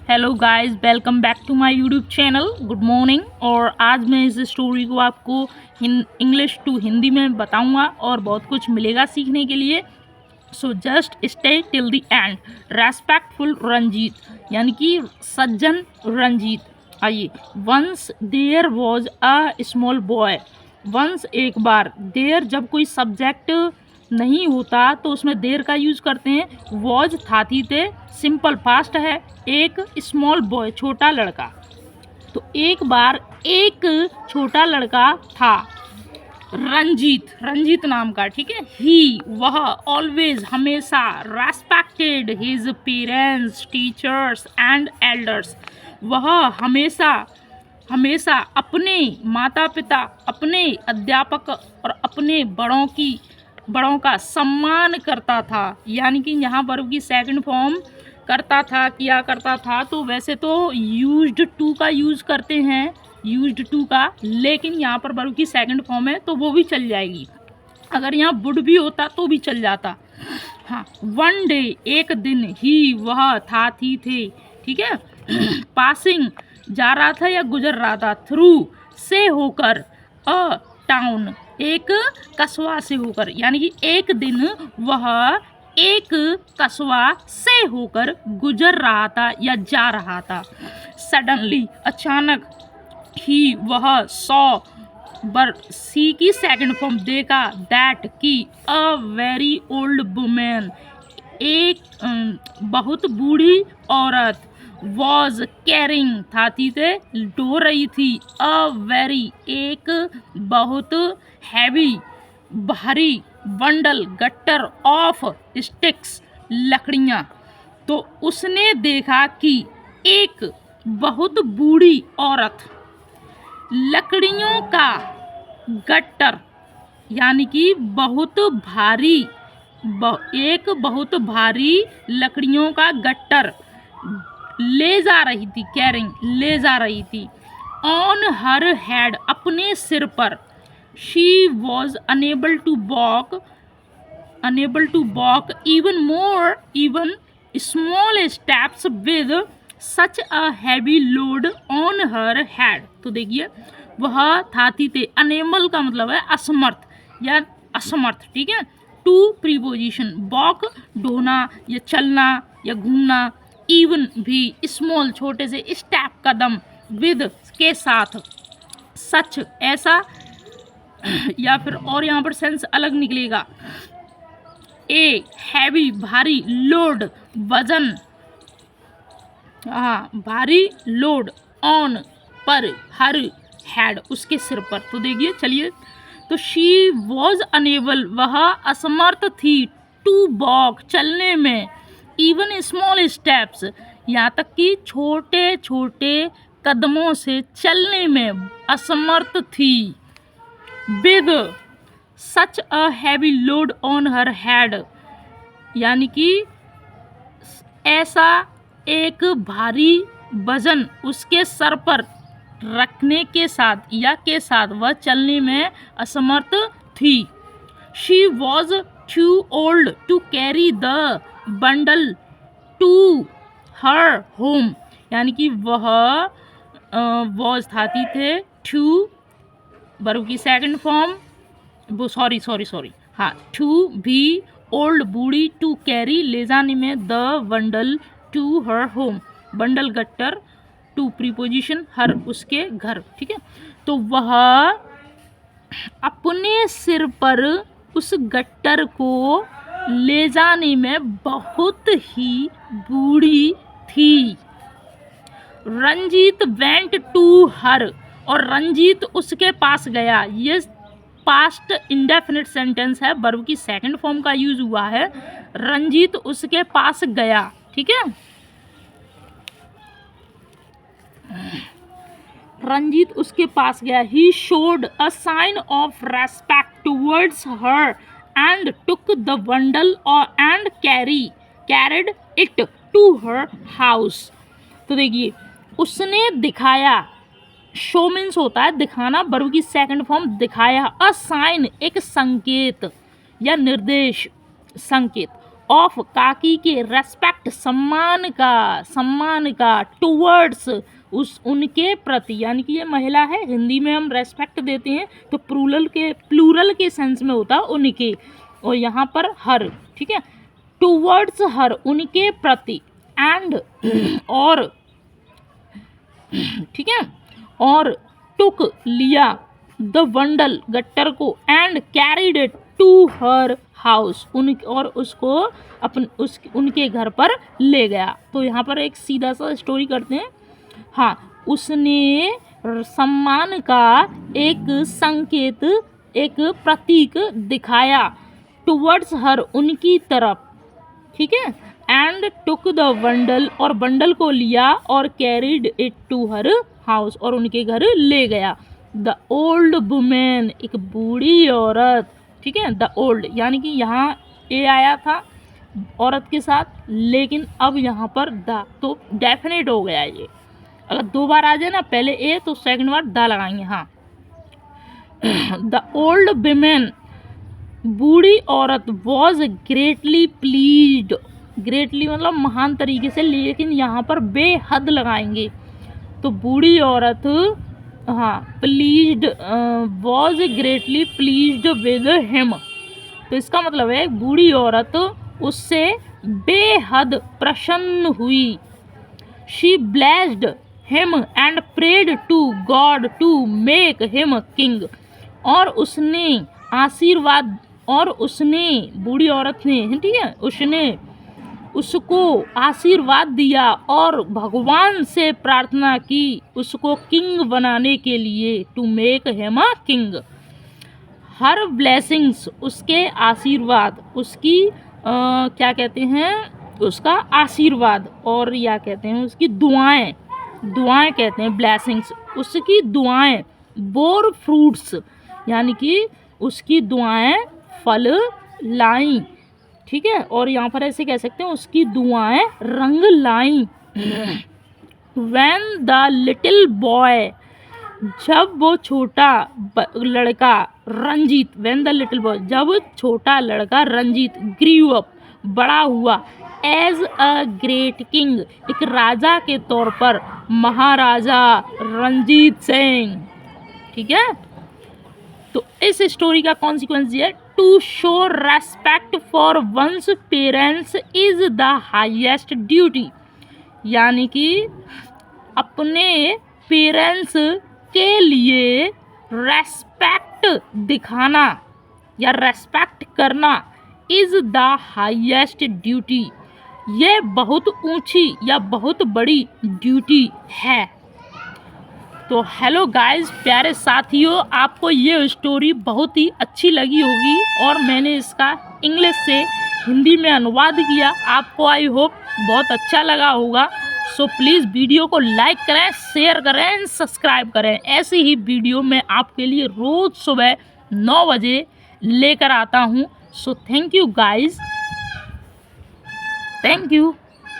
Hello guys, welcome back to my YouTube channel. Good morning. और आज मैं इस स्टोरी को आपको इंग्लिश टू हिंदी में बताऊंगा और बहुत कुछ मिलेगा सीखने के लिए। So just stay till the end. Respectful Ranjit यानी कि सज्जन रंजीत। आइए। Once there was a small boy. Once एक बार, देयर जब कोई सब्जेक्ट नहीं होता तो उसमें देर का यूज करते हैं। वॉज था थी थे, सिंपल पास्ट है। एक स्मॉल बॉय छोटा लड़का। तो एक बार एक छोटा लड़का था, रंजीत, रंजीत नाम का, ठीक है। ही वह ऑलवेज हमेशा respected his parents, teachers and elders. वह हमेशा हमेशा अपने माता पिता, अपने अध्यापक और अपने बड़ों का सम्मान करता था। यानी कि यहाँ वर्ब की सेकंड फॉर्म करता था, किया करता था। तो वैसे तो यूज्ड टू का यूज़ करते हैं, यूज्ड टू का, लेकिन यहाँ पर वर्ब की सेकंड फॉर्म है तो वो भी चल जाएगी। अगर यहाँ वुड भी होता तो भी चल जाता। हाँ, वन डे एक दिन, ही वह था थी थे, ठीक है। पासिंग जा रहा था या गुजर रहा था, थ्रू से होकर, अ टाउन एक कस्बा से होकर। यानी कि एक दिन वह एक कस्बा से होकर गुजर रहा था या जा रहा था। सडनली अचानक, ही वह सॉ, बर सी की सेकंड फॉर्म देखा, दैट की, अ वेरी ओल्ड वुमेन एक बहुत बूढ़ी औरत, वॉज कैरिंग था थी थे, ढो रही थी, अ वेरी एक बहुत हैवी भारी, बंडल गट्टर ऑफ स्टिक्स लकड़ियाँ। तो उसने देखा कि एक बहुत बूढ़ी औरत लकड़ियों का गट्टर, यानी कि बहुत भारी, एक बहुत भारी लकड़ियों का गट्टर ले जा रही थी, कैरिंग ले जा रही थी, ऑन हर हेड अपने सिर पर। She was unable to walk even more, even small steps with such a heavy load on her head। तो देखिए, वह था थी थे, अनेबल का मतलब है असमर्थ या असमर्थ, ठीक है। टू प्रीपोजिशन, वॉक ढोना या चलना या घूमना, इवन भी, स्मॉल छोटे से, स्टेप कदम, विद के साथ, सच ऐसा, या फिर और यहाँ पर सेंस अलग निकलेगा। ए हैवी भारी, लोड वजन, हाँ भारी, लोड, ऑन पर, हर, हेड उसके सिर पर। तो देखिए, चलिए। तो शी वॉज अनेबल वह असमर्थ थी, टू वॉक चलने में, इवन स्मॉल स्टेप्स यहाँ तक कि छोटे छोटे कदमों से चलने में असमर्थ थी, with such a heavy load on her head, यानी कि ऐसा एक भारी वजन उसके सर पर रखने के साथ या के साथ वह चलने में असमर्थ थी। She was too old to carry the bundle to her home, यानी कि वह वॉज था थी थे, टू वर्ब की सेकंड फॉर्म, वो सॉरी, हाँ, टू भी ओल्ड बूढ़ी, टू कैरी ले जाने में, the bundle to her home bundle गट्टर, टू प्रीपोजिशन, हर उसके घर, ठीक है। तो वह अपने सिर पर उस गट्टर को ले जाने में बहुत ही बूढ़ी थी। रंजीत वेंट टू हर, और रंजीत उसके पास गया। ये पास्ट इंडेफिनिट सेंटेंस है, वर्ब की सेकंड फॉर्म का यूज हुआ है। रंजीत उसके पास गया, ठीक है। रंजीत उसके पास गया। He showed a sign of respect towards her and took the bundle and carried it to her house. तो देखिए, उसने दिखाया, शो मीन्स होता है दिखाना, वर्ब की सेकंड फॉर्म दिखाया, अ साइन एक संकेत या निर्देश, संकेत, ऑफ काकी के, रेस्पेक्ट सम्मान का, टुवर्ड्स उनके प्रति, यानी कि ये महिला है, हिंदी में हम रेस्पेक्ट देते हैं तो प्लूरल के सेंस में होता है उनके, और यहाँ पर हर, ठीक है, टुवर्ड्स हर, उनके प्रति, एंड और, ठीक है, और टुक लिया, द बंडल गट्टर को, and carried it to her house, और उसको उनके घर पर ले गया। तो यहाँ पर एक सीधा सा स्टोरी करते हैं। हाँ, उसने सम्मान का एक संकेत, एक प्रतीक दिखाया, टुवर्ड्स हर, उनकी तरफ, ठीक है, एंड टुक द बंडल, और बंडल को लिया, और carried it to her house, और उनके घर ले गया। द ओल्ड वुमेन, एक बूढ़ी औरत, ठीक है, द ओल्ड, यानी कि यहाँ ए आया था औरत के साथ, लेकिन अब यहाँ पर द, तो डेफिनेट हो गया ये। अगर दो बार आ जाए ना, पहले ए तो सेकंड बार द लगाएंगे। हाँ, द ओल्ड वुमेन, बूढ़ी औरत, वॉज ग्रेटली प्लीज्ड, ग्रेटली मतलब महान तरीके से, लेकिन यहाँ पर बेहद लगाएंगे। तो बूढ़ी औरत, हाँ, pleased, was greatly pleased with him, तो इसका मतलब है बूढ़ी औरत उससे बेहद प्रसन्न हुई। She blessed him and prayed to God to make him king, और उसने आशीर्वाद, और उसने, बूढ़ी औरत ने, ठीक है, उसने उसको आशीर्वाद दिया और भगवान से प्रार्थना की उसको किंग बनाने के लिए, to make him a king. Her blessings, उसके आशीर्वाद, उसकी क्या कहते हैं, उसका आशीर्वाद, और या कहते हैं उसकी दुआएं, दुआएं कहते हैं ब्लेसिंग्स, उसकी दुआएं, बोर फ्रूट्स, यानी कि उसकी दुआएं फल लाई, ठीक है, और यहाँ पर ऐसे कह सकते हैं उसकी दुआएं रंग लाई। व्हेन द लिटिल बॉय, जब वो छोटा लड़का Ranjit, when the little boy, जब छोटा लड़का रंजीत, ग्रीव अप, बड़ा हुआ, एज अ ग्रेट किंग, एक राजा के तौर पर, महाराजा रंजीत सिंह, ठीक है। तो इस स्टोरी का कॉन्सिक्वेंस ये है, to show respect for one's parents is the highest duty, यानी कि अपने पेरेंट्स के लिए रेस्पेक्ट दिखाना या रेस्पेक्ट करना इज द हाईएस्ट ड्यूटी, ये बहुत ऊंची या बहुत बड़ी ड्यूटी है। तो हेलो गाइस, प्यारे साथियों, आपको ये स्टोरी बहुत ही अच्छी लगी होगी और मैंने इसका इंग्लिश से हिंदी में अनुवाद किया, आपको आई होप बहुत अच्छा लगा होगा। सो प्लीज़ वीडियो को लाइक करें, शेयर करें, सब्सक्राइब करें। ऐसी ही वीडियो मैं आपके लिए रोज़ सुबह 9 बजे लेकर आता हूँ। So thank you guys, thank you.